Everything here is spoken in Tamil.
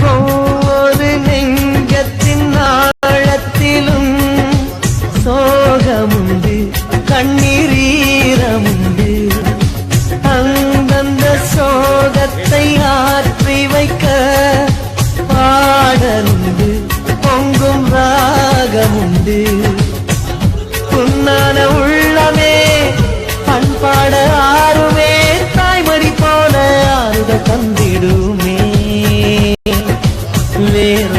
ஒவ்வொரு நெஞ்சத்தின் ஆழத்திலும் சோகமுண்டு, கண்ணீரமுண்டு. அந்தந்த சோகத்தை ஆற்றி வைக்க பாடலுண்டு, பொங்கும் ராகமுண்டு. புன்னான உள்ளமே பண்பாட ஆறுமே, தாய்மடி போல ஆறுத தந்திடுமே. வேற